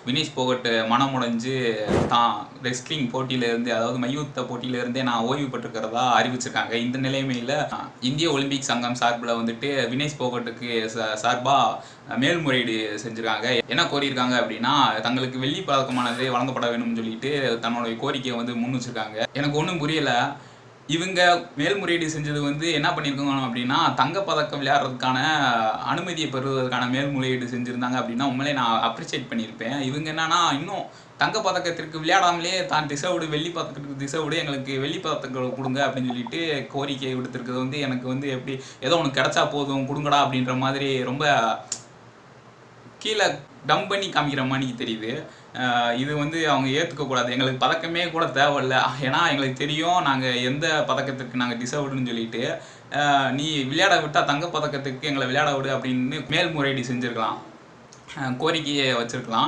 வினேஷ் போகட் மனமுடைஞ்சு தான் ரெஸ்லிங் போட்டியிலேருந்து, அதாவது மல்யுத்த போட்டியிலேருந்தே நான் ஓய்வு பெற்றுக்கிறதா அறிவிச்சிருக்காங்க. இந்த நிலைமையில் இந்திய ஒலிம்பிக் சங்கம் சார்பில் வந்துட்டு வினேஷ் போகட்டுக்கு சார்பாக மேல்முறையீடு செஞ்சுருக்காங்க. என்ன கோரியிருக்காங்க அப்படின்னா, தங்களுக்கு வெள்ளி பதக்கமானது வழங்கப்பட வேணும்னு சொல்லிட்டு தன்னுடைய கோரிக்கையை முன் வச்சிருக்காங்க. எனக்கு ஒன்றும் புரியலை. இவங்க மேல்முறையீடு செஞ்சது என்ன பண்ணியிருக்காங்க அப்படின்னா, தங்கப்பதக்கம் விளையாடுறதுக்கான அனுமதியை பெறுவதற்கான மேல்முறையீடு செஞ்சுருந்தாங்க அப்படின்னா உண்மையிலே நான் அப்ரிஷியேட் பண்ணியிருப்பேன். இவங்க என்னன்னா, இன்னும் தங்கப்பதக்கத்திற்கு விளையாடாமலே தான் திசைவிடு வெள்ளி பதக்கத்துக்கு திசைவிடு எங்களுக்கு வெள்ளி பதக்கங்களை கொடுங்க அப்படின்னு சொல்லிட்டு கோரிக்கை விடுத்திருக்கிறது எனக்கு எப்படி ஏதோ ஒன்று கிடைச்சா போதும் கொடுங்கடா அப்படின்ற மாதிரி ரொம்ப கீழே டம்ப் பண்ணி காமிக்கிற மாதிரி தெரியுது. இது அவங்க ஏற்றுக்கக்கூடாது. எங்களுக்கு பதக்கமே கூட தேவையில்லை, ஏன்னா எங்களுக்கு தெரியும் நாங்கள் எந்த பதக்கத்துக்கு நாங்கள் டிசர்வ்டுன்னு சொல்லிட்டு, நீ விளையாட விட்டால் தங்க பதக்கத்துக்கு எங்களை விளையாட விடு அப்படின்னு மேல்முறையீடு செஞ்சுருக்கலாம், கோரிக்கையை வச்சுருக்கலாம்.